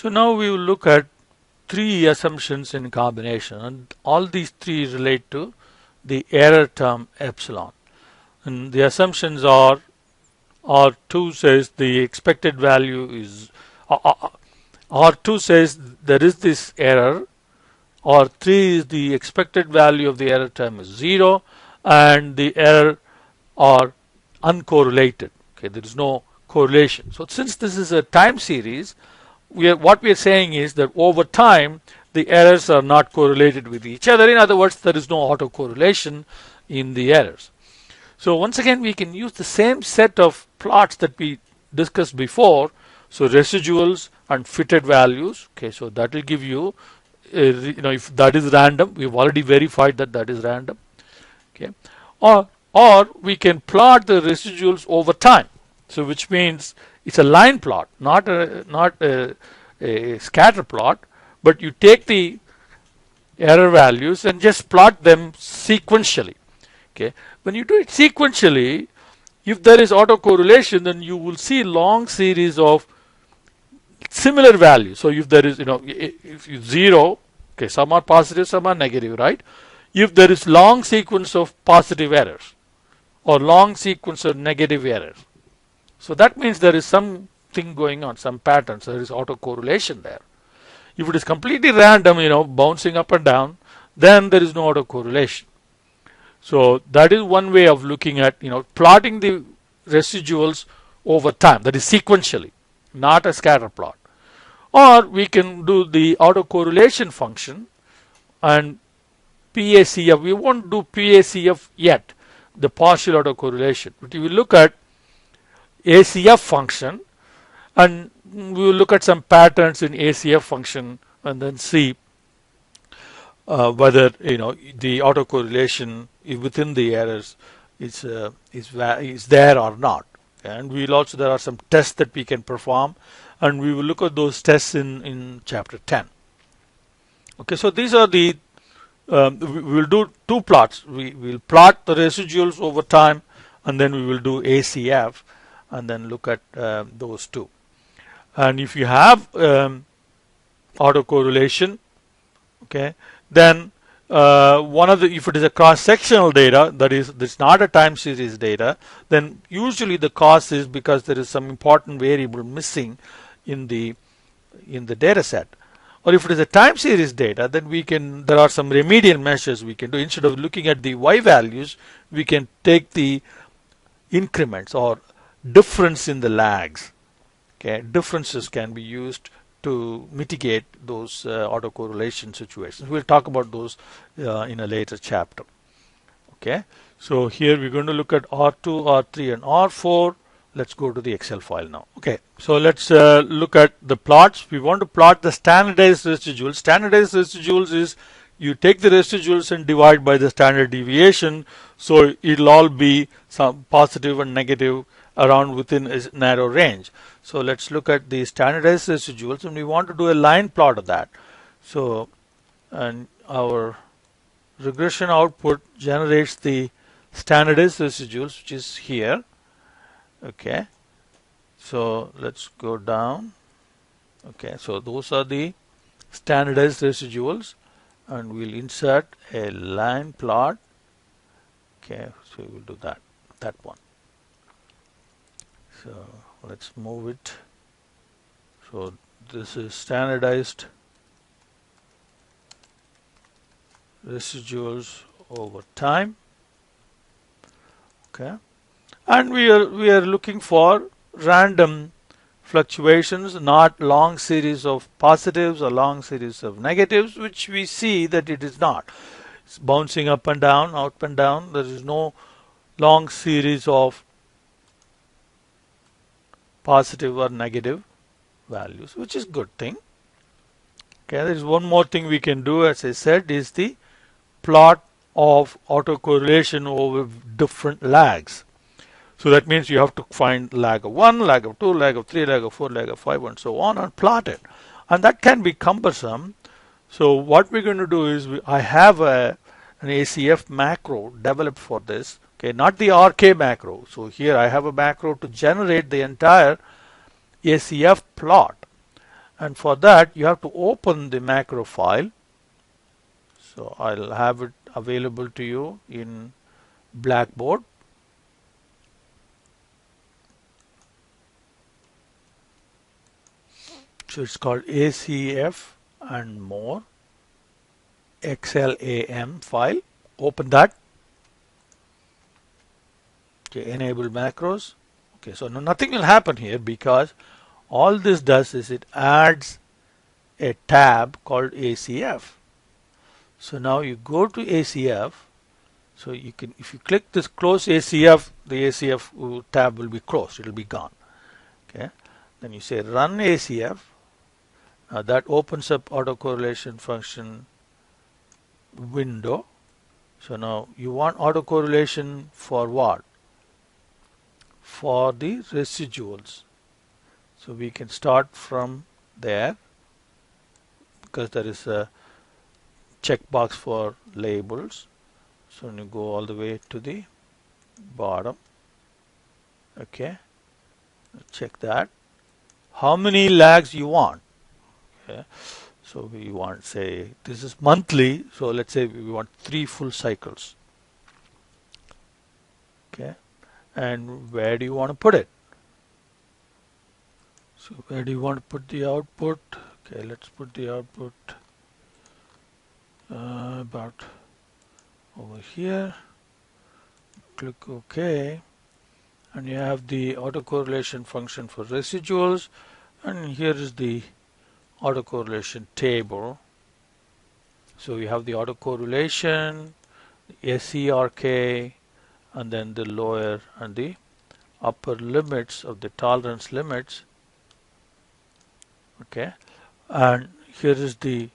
So now we will look at three assumptions in combination, and all these three relate to the error term epsilon. And the assumptions are R2 says the expected value is R2 says there is this error, R3 is the expected value of the error term is 0, and the error are uncorrelated. Okay, there is no correlation. So since this is a time series, what we are saying is that over time the errors are not correlated with each other. In other words, there is no autocorrelation in the errors. So once again, we can use the same set of plots that we discussed before. So residuals and fitted values. Okay, so that will give you, if that is random, we've already verified that that is random. Okay, or we can plot the residuals over time. So which means it's a line plot, not a scatter plot, but you take the error values and just plot them sequentially. Okay, when you do it sequentially, if there is autocorrelation, then you will see long series of similar values. So if there is, if you 0, okay, some are positive, some are negative, right? If there is long sequence of positive errors or long sequence of negative errors, so that means there is something going on, some patterns. There is autocorrelation there. If it is completely random, bouncing up and down, then there is no autocorrelation. So that is one way of looking at, plotting the residuals over time, that is sequentially, not a scatter plot. Or we can do the autocorrelation function and PACF. We won't do PACF yet, the partial autocorrelation. But if we look at ACF function, and we will look at some patterns in ACF function and then see whether the autocorrelation within the errors is there or not. And there are some tests that we can perform, and we will look at those tests in chapter 10. Okay, so these are the we will do two plots. We will plot the residuals over time, and then we will do ACF and then look at those two. And if you have autocorrelation, okay, then if it is a cross-sectional data, that is, it's not a time series data, then usually the cause is because there is some important variable missing in the data set. Or if it is a time series data, then there are some remedial measures we can do. Instead of looking at the y values, we can take the increments or difference in the lags. Okay, differences can be used to mitigate those autocorrelation situations. We'll talk about those in a later chapter. Okay, so here we're going to look at R2, R3, and R4. Let's go to the Excel file now. Okay, so let's look at the plots. We want to plot the standardized residuals. Standardized residuals is you take the residuals and divide by the standard deviation. So it'll all be some positive and negative around within a narrow range. So let's look at the standardized residuals, and we want to do a line plot of that. So, and our regression output generates the standardized residuals, which is here. Okay, so let's go down. Okay, so those are the standardized residuals, and we'll insert a line plot. Okay, so we'll do that one. So let's move it. So this is standardized residuals over time. Okay, and we are looking for random fluctuations, not long series of positives or long series of negatives, which we see that it is not. It's bouncing up and down, up and down. There is no long series of positive or negative values, which is good thing. Okay, there is one more thing we can do, as I said, is the plot of autocorrelation over different lags. So that means you have to find lag of 1, lag of 2, lag of 3, lag of 4, lag of 5, and so on, and plot it. And that can be cumbersome. So what we're going to do is I have an ACF macro developed for this. Okay, not the RK macro. So here I have a macro to generate the entire ACF plot. And for that you have to open the macro file. So I'll have it available to you in Blackboard. So it's called ACF and more XLAM file. Open that. Okay, enable macros. Okay, so nothing will happen here because all this does is it adds a tab called ACF. So now you go to ACF. So you can, if you click this close ACF, the ACF tab will be closed. It will be gone. Okay. Then you say run ACF. Now that opens up autocorrelation function window. So now you want autocorrelation for what? For the residuals. So we can start from there because there is a checkbox for labels. So when you go all the way to the bottom, okay, check that. How many lags you want? Okay. So we want, say, this is monthly. So let's say we want 3 full cycles. Okay. And where do you want to put it? So where do you want to put the output? Okay, let's put the output about over here. Click OK. And you have the autocorrelation function for residuals. And here is the autocorrelation table. So we have the autocorrelation, SERK, and then the lower and the upper limits of the tolerance limits. Okay, and here is the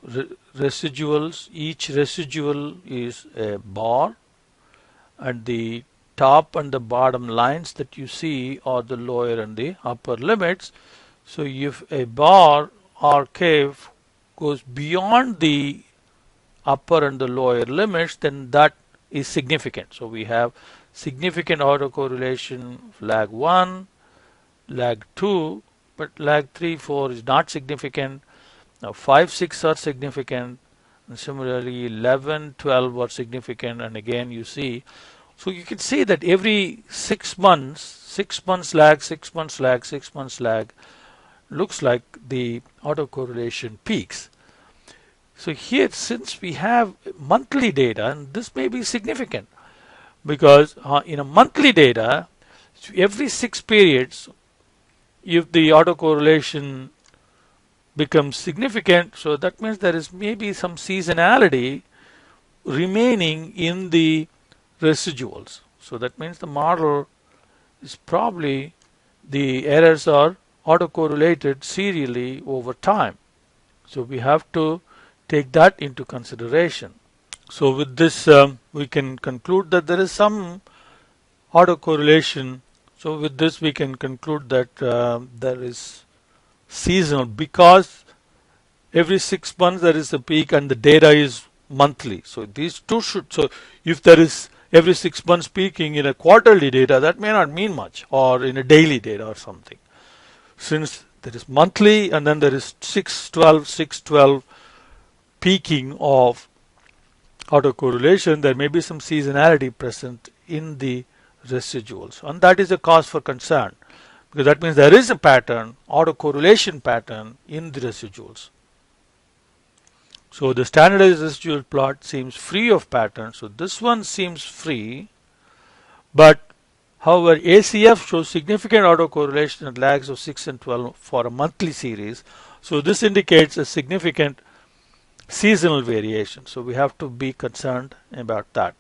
residuals. Each residual is a bar, and the top and the bottom lines that you see are the lower and the upper limits. So if a bar or curve goes beyond the upper and the lower limits, then that is significant. So we have significant autocorrelation lag 1, lag 2, but lag 3, 4 is not significant. Now 5, 6 are significant, and similarly 11, 12 are significant, and again you see. So you can see that every 6 months, 6 months lag, 6 months lag, 6 months lag, looks like the autocorrelation peaks. So here, since we have monthly data, and this may be significant because in a monthly data, every 6 periods, if the autocorrelation becomes significant, so that means there is maybe some seasonality remaining in the residuals. So that means the model is probably, the errors are autocorrelated serially over time. So we have to take that into consideration. So with this we can conclude that there is some autocorrelation. So with this we can conclude that there is seasonal, because every 6 months there is a peak and the data is monthly. So these two should, so if there is every 6 months peaking in a quarterly data, that may not mean much, or in a daily data or something. Since there is monthly and then there is 612, 612 peaking of autocorrelation, there may be some seasonality present in the residuals, and that is a cause for concern, because that means there is a pattern, autocorrelation pattern in the residuals. So the standardized residual plot seems free of patterns. So this one seems free, but however ACF shows significant autocorrelation at lags of 6 and 12 for a monthly series. So this indicates a significant seasonal variation. So we have to be concerned about that.